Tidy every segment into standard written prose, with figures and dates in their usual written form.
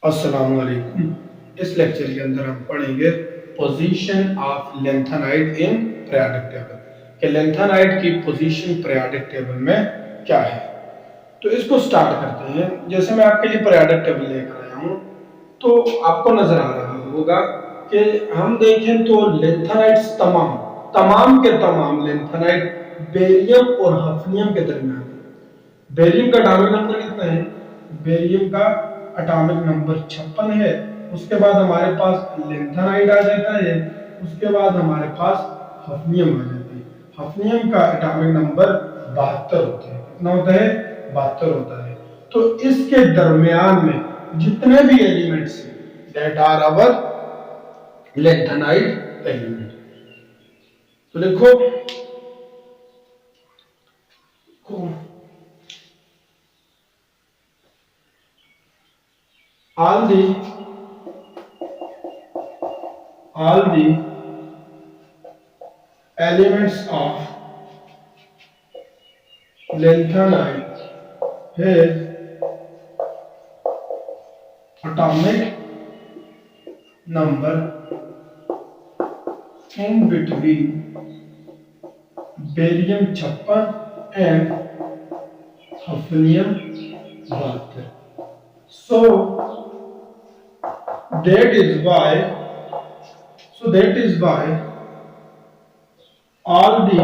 अस्सलाम वालेकुम। इस लेक्चर के अंदर हम पढ़ेंगे position of lanthanide in periodic table कि लेंथेनाइड की पोजीशन पीरियोडिक टेबल में क्या है। तो इसको स्टार्ट करते हैं। जैसे मैं आपके लिए पीरियोडिक टेबल लेकर आया हूँ, तो आपको नजर आ रहा होगा कि हम देखें तो लेंथेनाइड्स तमाम तमाम के तमाम लेंथेनाइड बेरियम और हफनियम के दरमियान है। बेरियम का एटॉमिक नंबर कितना है? बेरियम का एटॉमिक नंबर 56 है। उसके बाद हमारे पास लेंथेनाइड आ जाता है, उसके बाद हमारे पास हफनियम आ जाता है। हफनियम का एटॉमिक नंबर 72 होता है। कितना होता है? 72 होता है। तो इसके दरमियान में जितने भी एलिमेंट्स हैं that are our lanthanide element. तो देखो all the elements of lanthanide has atomic number in between barium 56 and hafnium 72. So that is why all the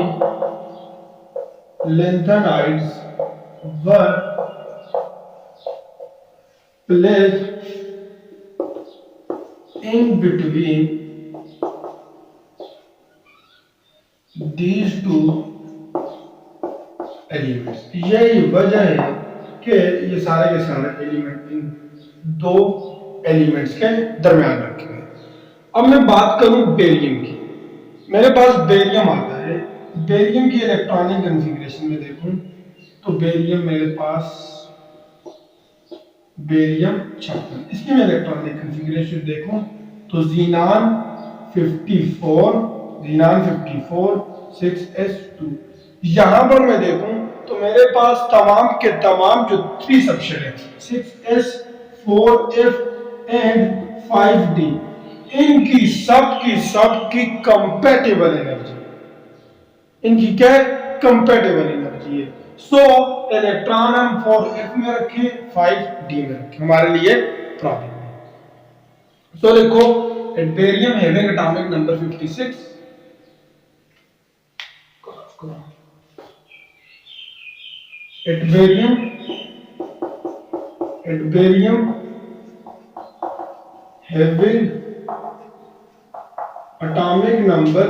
lanthanides were placed in between these two elements. यही वजह है कि ये सारे के सारे एलिमेंट इन दो एलिमेंट्स के दरमियान रखे हुए। अब मैं बात करूं बेरियम की। मेरे पास बेरियम आता है। बेरियम की इलेक्ट्रॉनिक कॉन्फ़िगरेशन में देखूं तो बेरियम मेरे पास बेरियम 56। इसकी मैं इलेक्ट्रॉनिक कॉन्फ़िगरेशन देखूं तो ज़ीनान 54 6s2। यहां पर मैं देखूं तो मेरे पास तमाम के तमाम जो 3 सबशेल है 6s 4f एंड 5d, इनकी सबकी कंपैटिबल एनर्जी, इनकी क्या है? कंपैटिबल एनर्जी है। सो इलेक्ट्रॉन हम 4f में रखें, 5d में रखें, हमारे लिए प्रॉब्लम है। सो देखो barium having atomic number 56 at barium having atomic number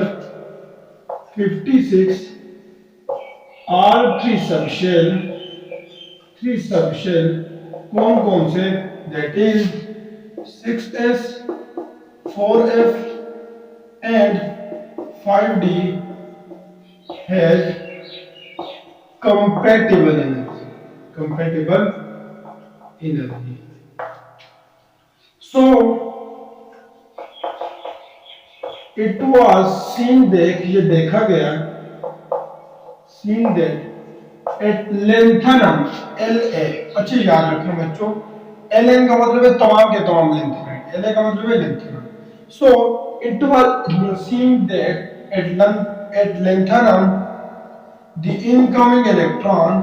56, all three subshell कौन कौन से? that is 6s 4f and 5d has compatible energy. So it was seen that, ये देखा गया, seen that at lanthanum La, अच्छा याद रखना बच्चों, Ln का मतलब है तमाम के तमाम लेंथेनाइड, La का मतलब है lanthanum. So it was seen that at lanthanum the incoming electron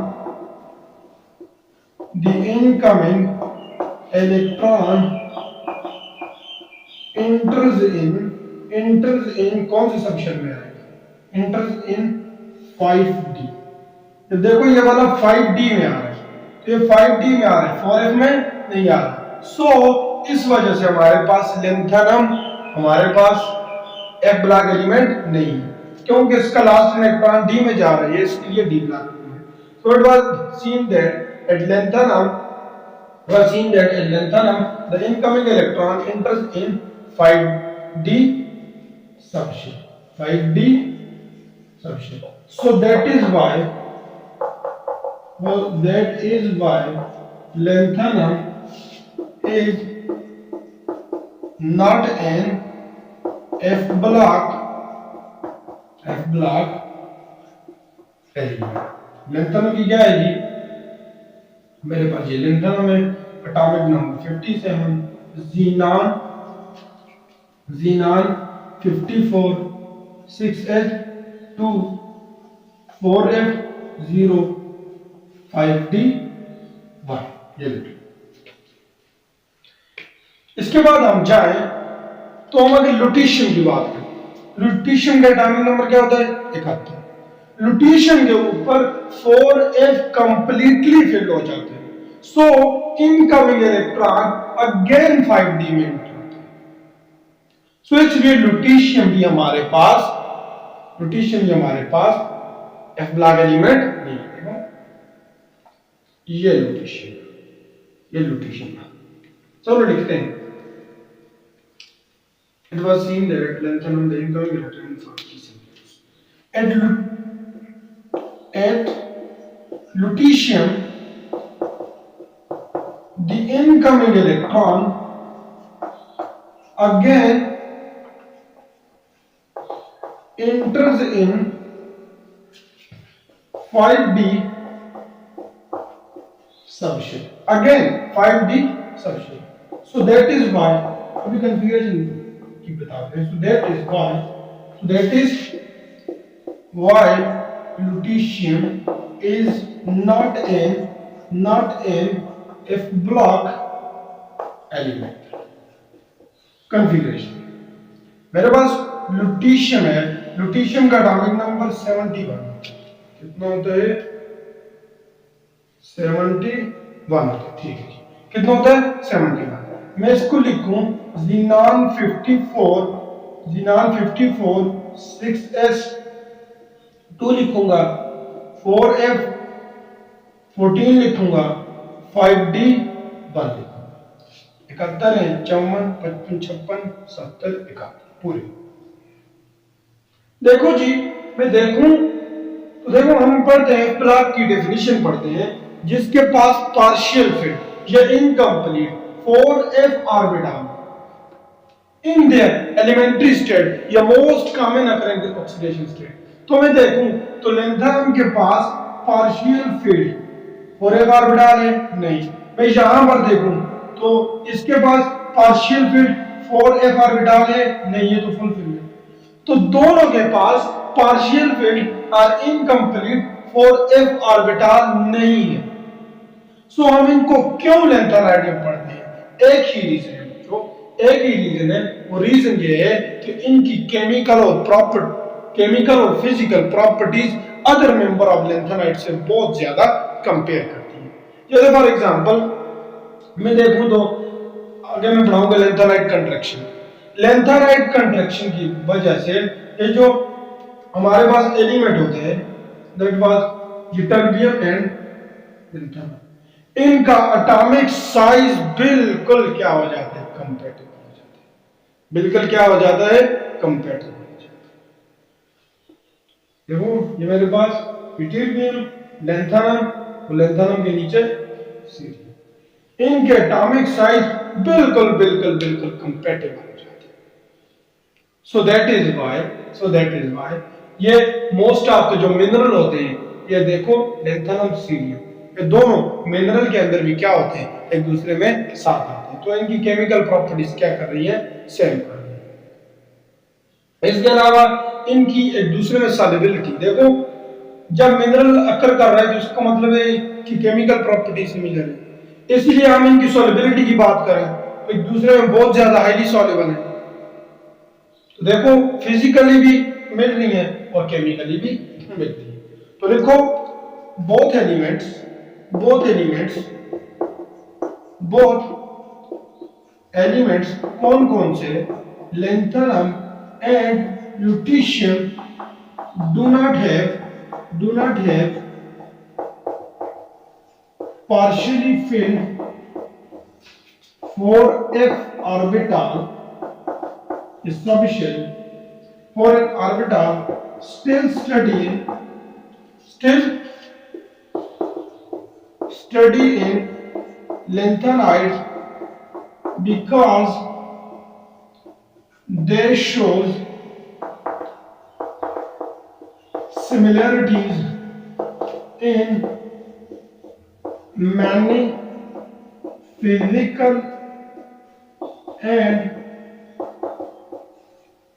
enters in कौन से सबशेल में आएगा? enters in 5d। तो देखो ये वाला 5d में आ रहा है, तो ये 5d में आ रहा है, 4f में नहीं आ रहा। सो इस वजह से हमारे पास लेंथेनम, हमारे पास f ब्लॉक एलिमेंट नहीं है, क्योंकि इसका लास्ट इलेक्ट्रॉन d में जा रहा है, इसलिए d ब्लॉक है। So it was seen that at lanthanum the incoming electron enters in 5d subshell. 5d subshell. So that is why lanthanum is not an F block element. Lanthanum की क्या है जी? मेरे पास ये लेंथेनम है, atomic number 50 से हम xenon xenon 54 6s 2 4f0 5d1 ये लिख। इसके बाद हम जाएं तो हम अगर लुटीशियम की बात करें, लुटीशियम का एटॉमिक नंबर क्या होता है 71। लुटीशियम के ऊपर 4f कंप्लीटली फिल हो जाते हैं, सो इनकमिंग इलेक्ट्रॉन अगेन 5d में एंटर होता है। सो इसलिए लुटीशियम भी हमारे पास f ब्लॉक एलिमेंट नहीं है। ये लुटीशियम चलो लिखते हैं। It was seen that lanthanum, the incoming electron at lutetium, the incoming electron again enters in 5d subshell. Again 5d subshell. So that is why अभी configuration की बताते हैं। So that is why lutetium is not in F block element configuration। मेरे पास लुटीशियम है, लुटीशियम का atomic number 71 कितना होता है 71 होता है, ठीक है। कितना होता है 71। मैं इसको लिखूं xenon 54 6s 2 लिखूंगा, 4f 14 लिखूंगा, 5d 1 लिखूंगा। 71 है, 54 55 56 70 71 पूरे। देखो जी, मैं देखूं तो देखो हम पढ़ते हैं ब्लॉक की डेफिनेशन पढ़ते हैं, जिसके पास पार्शियल फिट या incomplete 4f orbital in their elementary state या most common occurring oxidation state. तो मैं देखूं तो लैंथनम के पास पार्शियल फील्ड 4f ऑर्बिटल है नहीं। मैं यहां पर देखूं तो इसके पास पार्शियल फील्ड 4f ऑर्बिटल है नहीं, ये तो फुल फील्ड है। तो दोनों के पास पार्शियल फील्ड और इनकम्प्लीट 4f ऑर्बिटल नहीं है। सो हम इनको क्यों लैंथनाइड में पढ़ते हैं, एक ही रीजन है बच्चों, एक ही रीजन है। वो रीजन ये है कि इनकी केमिकल और physical properties other member of lanthanide से बहुत ज्यादा कंपेयर करती है। जैसे फॉर एग्जांपल मैं देखूं तो आगे मैं पढ़ाऊंगा लैंथनाइड कंट्रैक्शन की वजह से ये जो हमारे पास एलिमेंट होते हैं दैट वाज यूटर्बियम एंड लैंथनम, इनका एटॉमिक साइज बिल्कुल क्या हो जाता है कंपैटिबल हो जाता है, बिल्कुल क्या हो जाता है कंपैटिबल हो जाता है। देखो ये मेरे पास यूटर्बियम लैंथनम के नीचे सीरियम, इनके एटॉमिक साइज बिल्कुल कंपैटिबल हो जाते हैं। सो दैट इज व्हाई ये मोस्ट ऑफ जो मिनरल होते हैं, ये देखो लैंथनम सीरियम, ये दोनों मिनरल के अंदर भी क्या होते हैं एक दूसरे में साथ आते हैं। तो इनकी केमिकल प्रॉपर्टीज क्या कर रही है सेम कर रही है। इसके अलावा इनकी एक दूसरे में सॉल्युबिलिटी, देखो जब मिनरल अकर कर रहा है तो उसका मतलब है कि केमिकल प्रॉपर्टी सिमिलर है, इसलिए हम इनकी सॉल्युबिलिटी की बात करें तो एक दूसरे में बहुत ज्यादा हाईली सॉल्युबल है। तो देखो फिजिकली भी मिल रही है और केमिकली भी मिल रही है। तो देखो both elements कौन कौन से lanthanum and lutetium do not have partially filled 4f orbital subshell 4f orbital still study in lanthanides because they shows similarities in many physical and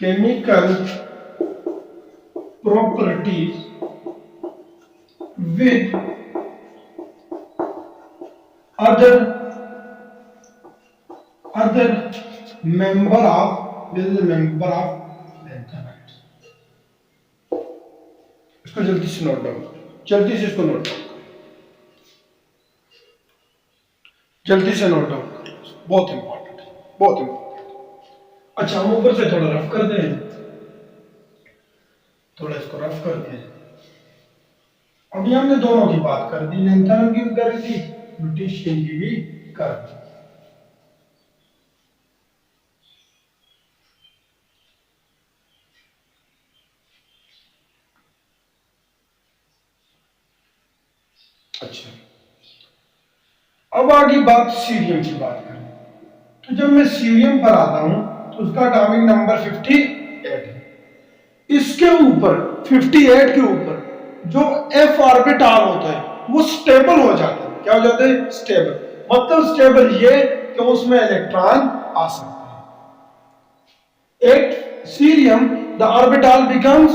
chemical properties with other member of lanthanide। इसको जल्दी से note down करो, जल्दी से इसको note down करो, जल्दी से नोट डाउन करो, बहुत इंपॉर्टेंट है, बहुत इंपॉर्टेंट। अच्छा हम ऊपर से थोड़ा रफ कर दें, थोड़ा इसको रफ कर दें। अभी हमने दोनों की बात कर दी, लेंथन की भी कर दी, ल्यूटिशियन की भी कर दी। अच्छा अब आगे बात सीरियम की बात करें, तो जब मैं सीरियम पर आता हूं तो उसका एटॉमिक नंबर 58 है। इसके ऊपर 58 के ऊपर जो f ऑर्बिटल होता है वो स्टेबल हो जाता है। क्या हो जाता है? स्टेबल। मतलब स्टेबल ये कि उसमें इलेक्ट्रॉन आ सकते हैं। At cerium the orbital becomes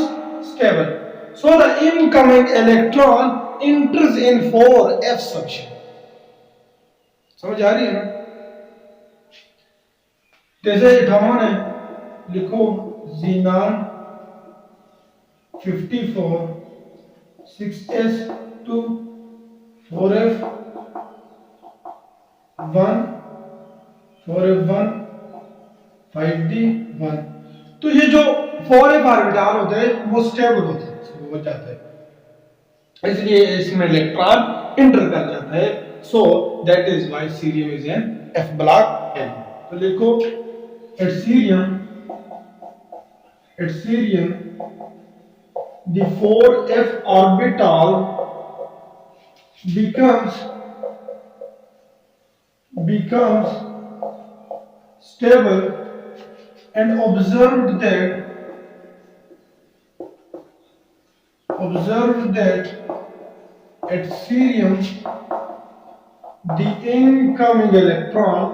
stable, so the incoming electron enters in 4f section। समझ आ रही है ना? जैसे 58 है, लिखो xenon 54 6s2 4f1 4f1 5d1। तो ये जो 4f ऑर्बिटल होते हैं वो स्टेबल होते हैं, हो जाता है, इसलिए इसमें इलेक्ट्रॉन इंटर कर जाता है। So that is why cerium is an F block element. तो लिखो at cerium the 4f orbital becomes stable, and observed that at cerium the incoming electron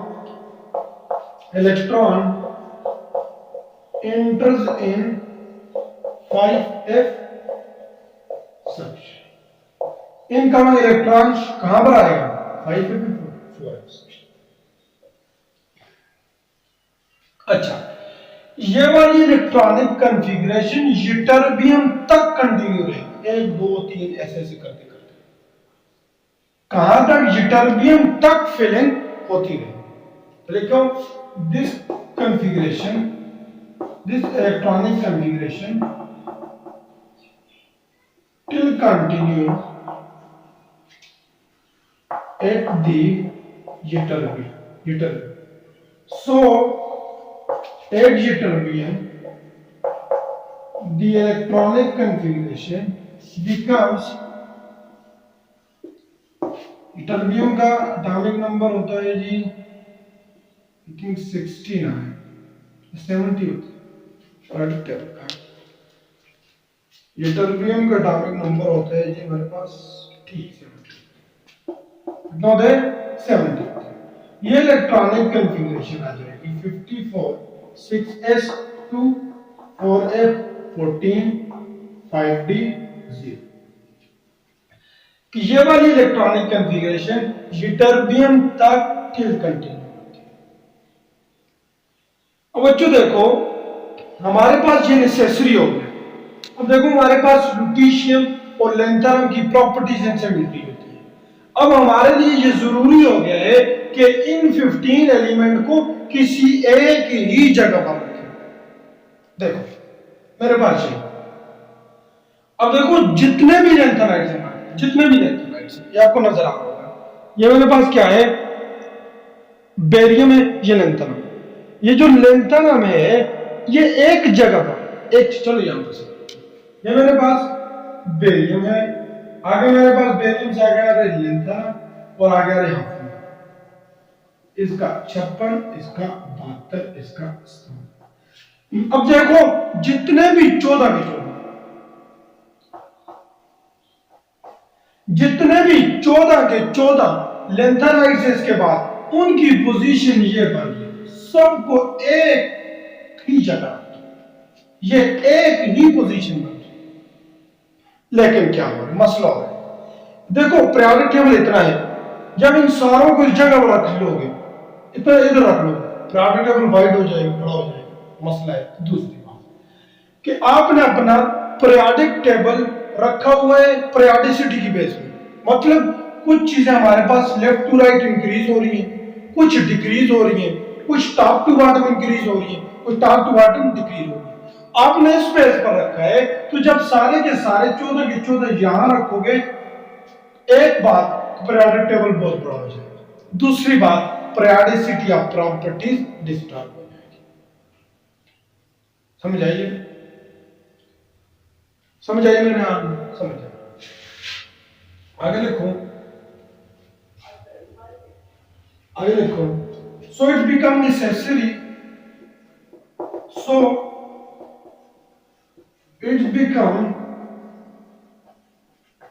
enters in 5f section। Incoming electron कहां पर आएगा? 5f में 4f section। अच्छा ये वाली electronic configuration ytterbium तक कंटिन्यू रहेगी, 1 2 3 ऐसे ऐसे करते करते कहां तक? यटरबियम तक फिलिंग होती रहेगी। लिखो this electronic configuration till continue at the ytterbium। So at ytterbium the electronic configuration becomes, ytterbium का एटॉमिक नंबर होता है जी आई थिंक 69 70 होता है। यटरबियम का एटॉमिक नंबर होता है जी मेरे पास ठीक 70। ये इलेक्ट्रॉनिक कॉन्फ़िगरेशन आ जाएगी 54 6s2 4f 14 5d 0। कि ये वाली इलेक्ट्रॉनिक कॉन्फ़िगरेशन यटरबियम तक टिल कंटिन्यू होती है। अब बच्चों देखो हमारे पास ये नेसेसरी हो गया। अब देखो हमारे पास लुटीशियम और लेंथरम की प्रॉपर्टीज इनसे मिलती होती है। अब हमारे लिए ये जरूरी हो गया है कि इन 15 एलिमेंट को किसी एक ही जगह पर रखें। देखो मेरे पास ये, अब देखो जितने भी लेंथराइड्स हैं ये आपको नजर आ रहा होगा। ये मेरे पास क्या है? बेरियम है, ये लेंथरम। ये जो लेंथरम है ये एक जगह पर चलो यहां पर ये मेरे पास बेरियम है, आगे मेरे पास बेरियम से आगे आ रहा है लेंथरम और आगे आ रहा है इसका 56 इसका 72 इसका 57। अब देखो जितने भी 14 के 14 जितने भी 14 के 14 लेंथराइड्स इसके बाद उनकी पोजीशन ये बन रही सबको एक ही जगह रख दो, ये एक ही पोजीशन पर। लेकिन क्या हो रहा है, मसला हो रहा है। देखो पीरियोडिक टेबल इतना है, जब इन सारों को इस जगह पर रख लोगे, इतना इधर रख लो, पीरियोडिक टेबल वाइड हो जाएगा, बड़ा हो जाएगा। मसला है दूसरी बात कि आपने अपना पीरियोडिक टेबल रखा हुआ है पीरियोडिसिटी की बेस में, मतलब कुछ चीजें हमारे पास लेफ्ट टू राइट इंक्रीज हो रही हैं, कुछ डिक्रीज हो रही हैं, कुछ टॉप टू बॉटम इंक्रीज हो रही है, कुछ टॉप टू बॉटम डिक्रीज हो रही है। आपने इस बेस पर रखा है, तो जब सारे के सारे 14 के 14 यहां रखोगे, एक बात पीरियोडिक टेबल बहुत बड़ा हो जाएगा, दूसरी बात पीरियोडिसिटी ऑफ प्रॉपर्टीज डिस्टर्ब हो जाएगी। समझ आइए, समझ आइए मेरे आप समझ आइए। आगे लिखो, आगे लिखो। So it become necessary, so it become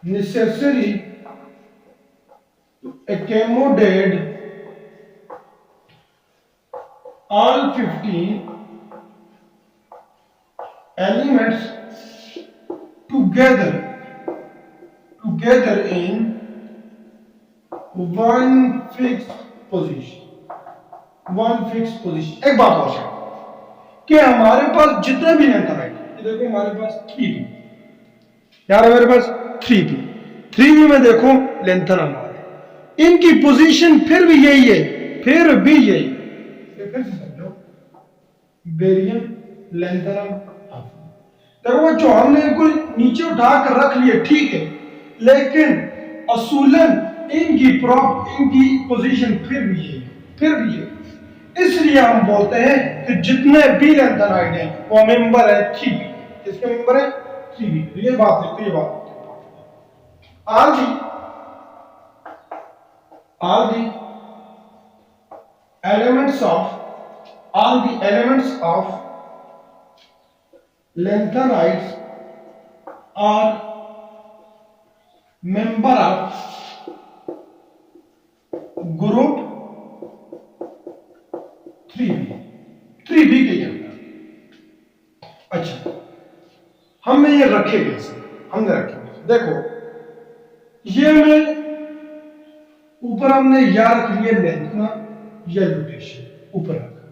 necessary to accommodate all 15 elements together in one fixed position, एक बात और है कि हमारे पास जितने भी लेंथ है, देखो हमारे पास 3B, यार मेरे पास 3B में देखो लेंथन हमारे, इनकी पोजीशन फिर भी यही है, फिर भी यही, फिर से समझो, बेरियम लेंथनम। देखो बच्चों, हमने इनको नीचे उठा कर रख लिए, ठीक है, लेकिन असूलन इनकी पोजीशन फिर भी यही है, फिर भी यही। इसलिए हम बोलते हैं कि जितने भी लेंथेनाइड हैं वो मेंबर है 3B। किसके मेंबर है? 3B। तो ये बात लिखते, ये बात all the elements of lanthanides are member of group 3B के अंदर। अच्छा, हमने ये रखे कैसे? हमने रखे कैसे? देखो, ये हमें ऊपर हमने या रख लिया लेंथ या रोटेशन ऊपर रखा,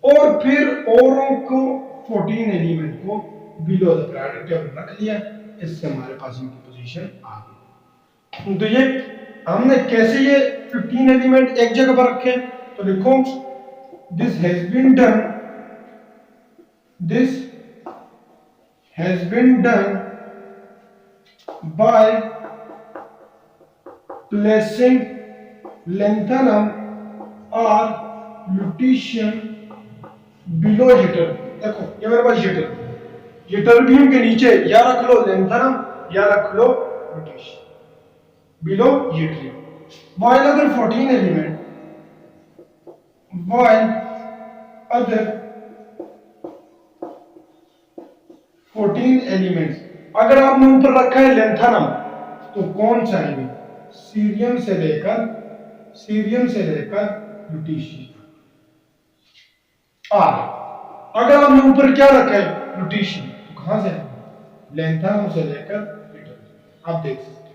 और फिर औरों को 14 एलिमेंट को बिलो द पीरियोडिक टेबल रख लिया। इससे हमारे पास इनकी पोजीशन आ गई। तो ये हमने कैसे ये 15 एलिमेंट एक जगह पर रखे? तो लिखो, this has been done by placing lanthanum or lutetium below ytterbium। देखो ये मेरे पास ytterbium के नीचे या रख लो lanthanum या रख लो lutetium below yttrium, while other 14 elements अगर आपने ऊपर रखा है lanthanum, तो कौन सा है? सीरियम से लेकर लुटीशियम। अगर आपने ऊपर क्या रखा है? लुटीशियम, तो कहां से? लैंथनम से लेकर लिटल। आप देख सकते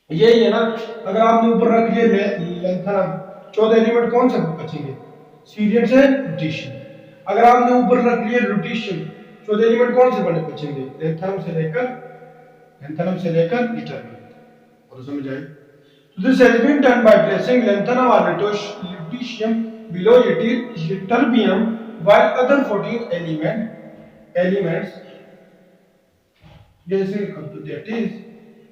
हो यही है ना। अगर आपने ऊपर रख लिया लैंथनम, 14 एलिमेंट कौन से बचेंगे? सीरियम से लुटीशियम। अगर आपने ऊपर रख लिया लुटीशियम, 14 एलिमेंट कौन से बचेंगे? लैंथनम से लेकर लिटल। और समझ आए? This has been done by placing lanthanum or lutetium below ytterbium, while other 14 elements, that is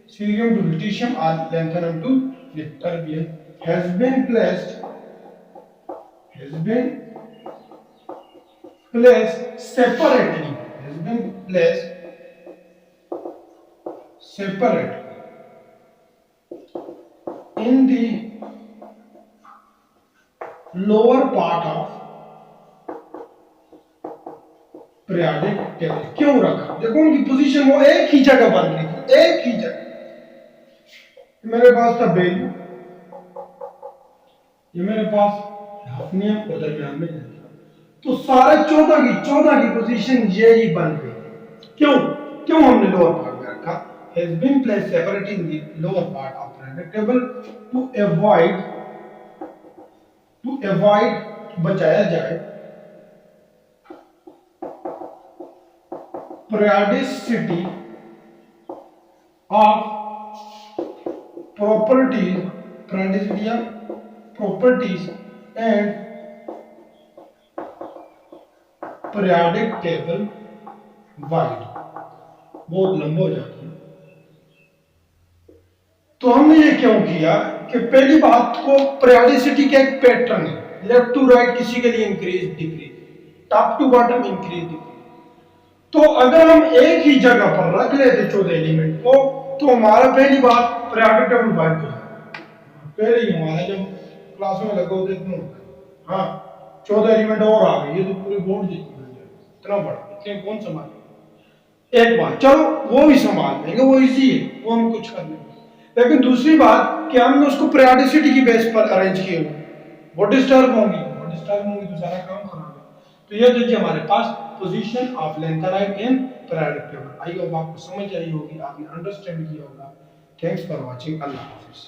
cerium to lutetium or lanthanum to ytterbium, has been placed separately. In the lower part of periodic table। क्यों रखा? देखो उनकी position वो एक ही जगह बन रही थी, एक ही जगह। मेरे पास था बेरियम, ये मेरे पास हाफनियम और दरमियान में लेंथर। तो सारे 14 की पोजीशन यही बन गई। क्यों क्यों हमने लोअर पार्ट में रखा? Has been place separating the lower part of periodic table to avoid बचाया जाए periodicity of properties, periodicity of properties and periodic table wide बहुत लंबा हो जाता है। तो हमने ये क्यों किया कि पहली बात को periodicity का एक पैटर्न है, लेफ्ट टू राइट किसी के लिए increase decrease, top to bottom increase decrease. तो अगर हम एक ही जगह पर रख लेते 14 एलिमेंट को तो हमारा पहली बात पीरियोडिक टेबल वाइड हो जाता। पहले ही हमारा जब क्लास में लगा होते इतना होता है, हाँ 14 एलिमेंट और आ गए, ये तो पूरे बोर्ड जितनी बन जाए, इतना बड़ा, इतने कौन संभालेगा? एक बात चलो वो भी संभाल लेंगे, वो इजी है, वो हम कुछ कर लेंगे। लेकिन दूसरी बात कि हमने उसको पीरियोडिसिटी की बेस पर अरेंज किए हुए, वो डिस्टर्ब होंगी तो सारा काम खराब है। तो ये देखिए हमारे पास position of lanthanide in periodic table. I hope आपको समझ आई होगी, आपने अंडरस्टैंड किया होगा। Thanks for watching. अल्लाह हाफिज।